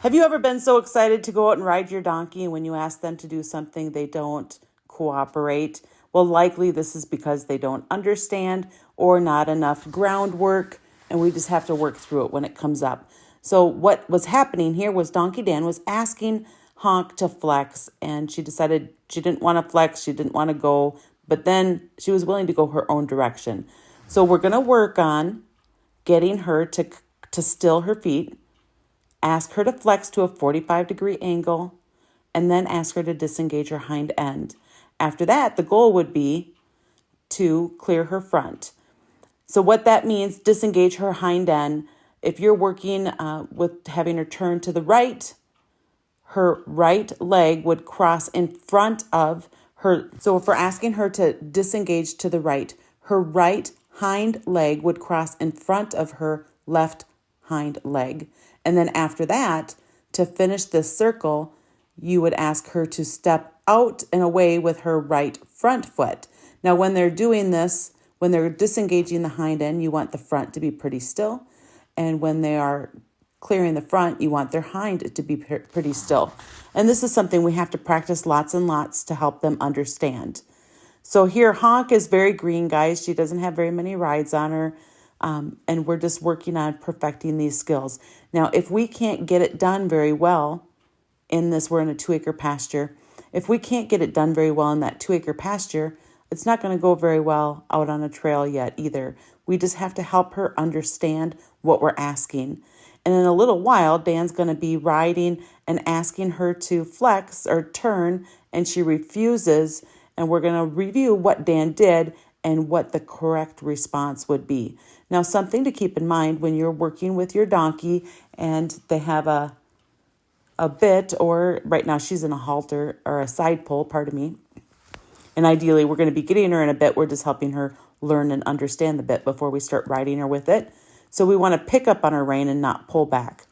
Have you ever been so excited to go out and ride your donkey, and when you ask them to do something, they don't cooperate? Well, likely this is because they don't understand or not enough groundwork, and we just have to work through it when it comes up. So what was happening here was Donkey Dan was asking Honk to flex, and she decided she didn't want to flex, she didn't want to go, but then she was willing to go her own direction. So we're going to work on getting her to still her feet. Ask her to flex to a 45-degree angle, and then ask her to disengage her hind end. After that, the goal would be to clear her front. So what that means, disengage her hind end. If you're working with having her turn to the right, her right leg would cross in front of her. So if we're asking her to disengage to the right, her right hind leg would cross in front of her left hind leg. And then after that, to finish this circle, you would ask her to step out and away with her right front foot. Now, when they're doing this, when they're disengaging the hind end, you want the front to be pretty still. And when they are clearing the front, you want their hind to be pretty still. And this is something we have to practice lots and lots to help them understand. So here, Honk is very green, guys. She doesn't have very many rides on her. And we're just working on perfecting these skills. Now, if we can't get it done very well in this, we're in a 2-acre pasture. If we can't get it done very well in that 2-acre pasture, it's not going to go very well out on a trail yet either. We just have to help her understand what we're asking. And in a little while, Dan's going to be riding and asking her to flex or turn, and she refuses. And we're going to review what Dan did and what the correct response would be. Now, something to keep in mind when you're working with your donkey and they have a bit, or right now she's in a halter or a side pole, pardon me. And ideally, we're going to be getting her in a bit. We're just helping her learn and understand the bit before we start riding her with it. So we want to pick up on her rein and not pull back.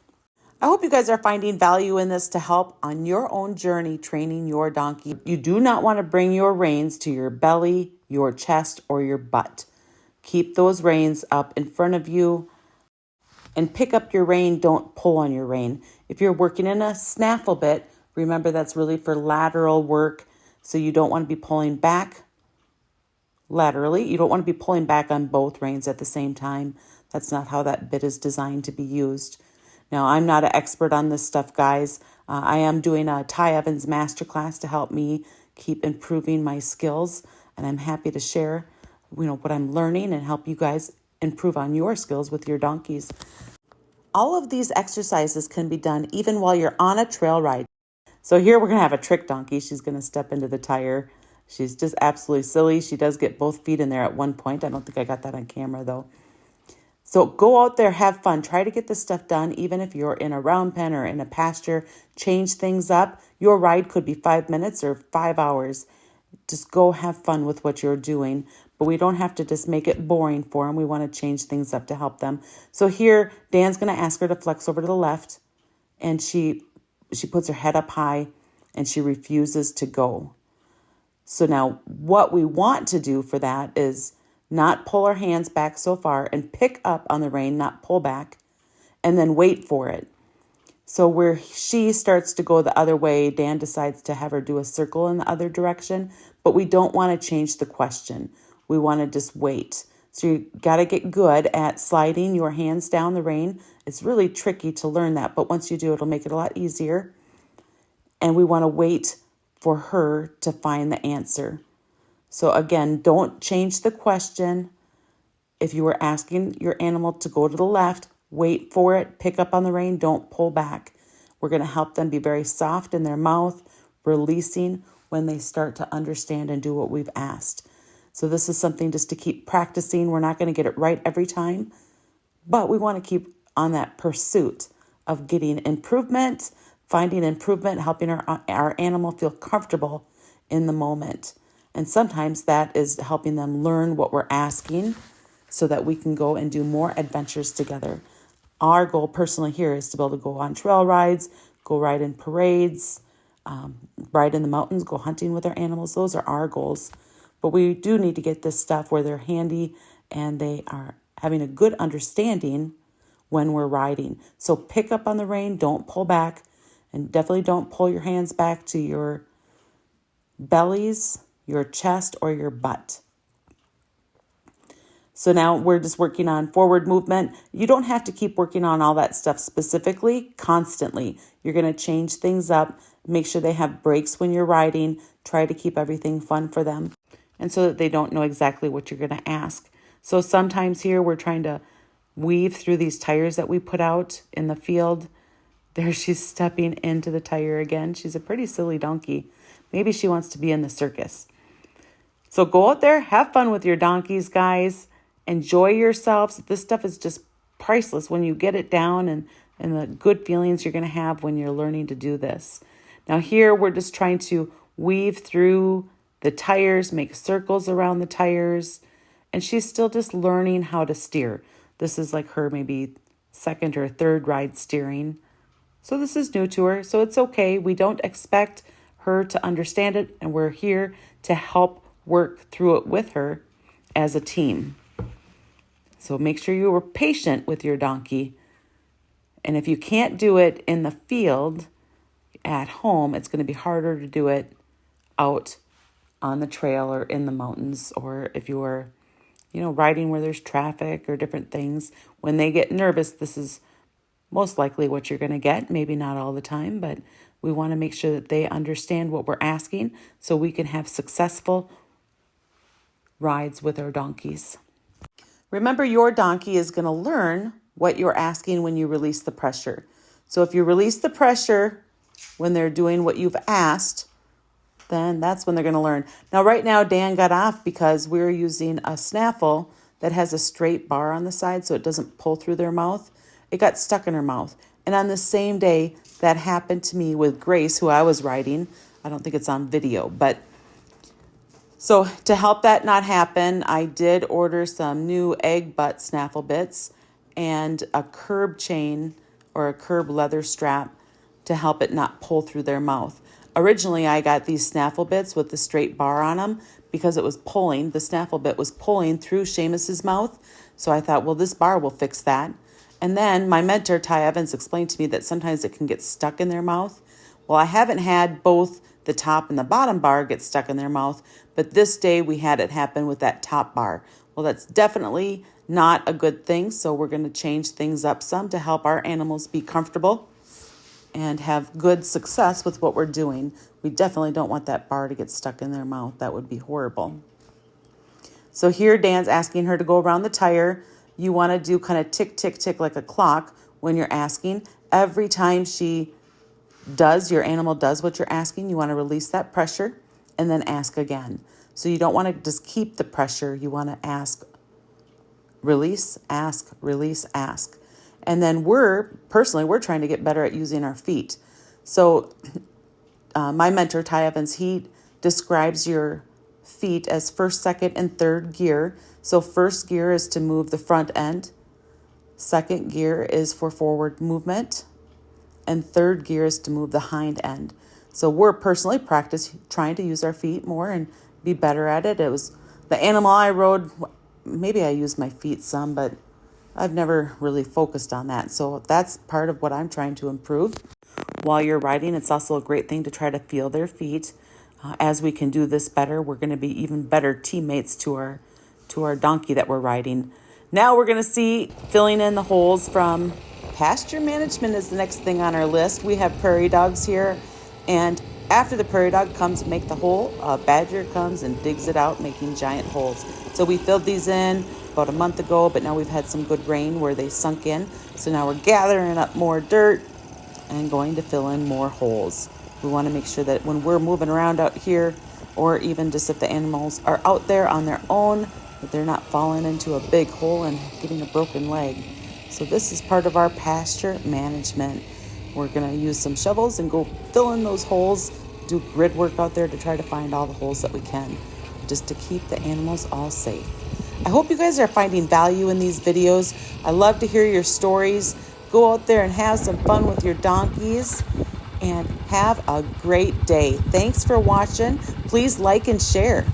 I hope you guys are finding value in this to help on your own journey training your donkey. You do not want to bring your reins to your belly, your chest, or your butt. Keep those reins up in front of you and pick up your rein. Don't pull on your rein. If you're working in a snaffle bit, remember that's really for lateral work. So you don't want to be pulling back laterally. You don't want to be pulling back on both reins at the same time. That's not how that bit is designed to be used. Now, I'm not an expert on this stuff, guys. I am doing a Ty Evans masterclass to help me keep improving my skills, and I'm happy to share, what I'm learning and help you guys improve on your skills with your donkeys. All of these exercises can be done even while you're on a trail ride. So here we're going to have a trick donkey. She's going to step into the tire. She's just absolutely silly. She does get both feet in there at one point. I don't think I got that on camera, though. So go out there, have fun. Try to get this stuff done, even if you're in a round pen or in a pasture. Change things up. Your ride could be 5 minutes or 5 hours. Just go have fun with what you're doing. But we don't have to just make it boring for them. We want to change things up to help them. So here, Dan's going to ask her to flex over to the left. And she puts her head up high and she refuses to go. So now what we want to do for that is not pull our hands back so far and pick up on the rein, not pull back, and then wait for it. So where she starts to go the other way, Dan decides to have her do a circle in the other direction, but we don't want to change the question. We want to just wait. So you got to get good at sliding your hands down the rein. It's really tricky to learn that, but once you do, it'll make it a lot easier. And we want to wait for her to find the answer. So again, don't change the question. If you were asking your animal to go to the left, wait for it, pick up on the rein, don't pull back. We're going to help them be very soft in their mouth, releasing when they start to understand and do what we've asked. So this is something just to keep practicing. We're not going to get it right every time, but we want to keep on that pursuit of getting improvement, finding improvement, helping our animal feel comfortable in the moment. And sometimes that is helping them learn what we're asking so that we can go and do more adventures together. Our goal personally here is to be able to go on trail rides, go ride in parades, ride in the mountains, go hunting with our animals. Those are our goals. But we do need to get this stuff where they're handy and they are having a good understanding when we're riding. So pick up on the rein, don't pull back, and definitely don't pull your hands back to your bellies, your chest, or your butt. So now we're just working on forward movement. You don't have to keep working on all that stuff specifically, constantly. You're going to change things up, make sure they have breaks when you're riding, try to keep everything fun for them, and so that they don't know exactly what you're going to ask. So sometimes here we're trying to weave through these tires that we put out in the field. There she's stepping into the tire again. She's a pretty silly donkey. Maybe she wants to be in the circus. So go out there, have fun with your donkeys, guys. Enjoy yourselves. This stuff is just priceless when you get it down, and the good feelings you're going to have when you're learning to do this. Now here we're just trying to weave through the tires, make circles around the tires, and she's still just learning how to steer. This is like her maybe second or third ride steering. So this is new to her, so it's okay. We don't expect her to understand it, and we're here to help work through it with her as a team. So make sure you are patient with your donkey. And if you can't do it in the field at home, it's going to be harder to do it out on the trail or in the mountains, or if you are, riding where there's traffic or different things. When they get nervous, this is most likely what you're going to get. Maybe not all the time, but we want to make sure that they understand what we're asking so we can have successful rides with our donkeys. Remember, your donkey is going to learn what you're asking when you release the pressure. So if you release the pressure when they're doing what you've asked, then that's when they're going to learn. Now, right now, Dan got off because we're using a Snaffle that has a straight bar on the side so it doesn't pull through their mouth. It got stuck in her mouth. And on the same day, that happened to me with Grace, who I was riding. I don't think it's on video, but so to help that not happen, I did order some new egg butt snaffle bits and a curb chain or a curb leather strap to help it not pull through their mouth. Originally, I got these snaffle bits with the straight bar on them because it was pulling. The snaffle bit was pulling through Seamus's mouth. So I thought, well, this bar will fix that. And then my mentor, Ty Evans, explained to me that sometimes it can get stuck in their mouth. Well, I haven't had both the top and the bottom bar get stuck in their mouth, but this day we had it happen with that top bar. Well, that's definitely not a good thing, so we're going to change things up some to help our animals be comfortable and have good success with what we're doing. We definitely don't want that bar to get stuck in their mouth. That would be horrible. So here Dan's asking her to go around the tire. You want to do kind of tick, tick, tick like a clock when you're asking. Every time your animal does what you're asking, you want to release that pressure and then ask again. So you don't want to just keep the pressure. You want to ask, release, ask, release, ask. And then we're trying to get better at using our feet. So my mentor, Ty Evans, he describes your feet as first, second, and third gear. So first gear is to move the front end. Second gear is for forward movement. And third gear is to move the hind end. So we're personally trying to use our feet more and be better at it. It was the animal I rode, maybe I used my feet some, but I've never really focused on that. So that's part of what I'm trying to improve. While you're riding, it's also a great thing to try to feel their feet. As we can do this better, we're going to be even better teammates to our donkey that we're riding. Now we're going to see filling in the holes from pasture management is the next thing on our list. We have prairie dogs here, and after the prairie dog comes to make the hole, a badger comes and digs it out, making giant holes. So we filled these in about a month ago, but now we've had some good rain where they sunk in. So now we're gathering up more dirt and going to fill in more holes. We want to make sure that when we're moving around out here, or even just if the animals are out there on their own, that they're not falling into a big hole and getting a broken leg. So this is part of our pasture management. We're going to use some shovels and go fill in those holes, do grid work out there to try to find all the holes that we can, just to keep the animals all safe. I hope you guys are finding value in these videos. I love to hear your stories. Go out there and have some fun with your donkeys and have a great day. Thanks for watching. Please like and share.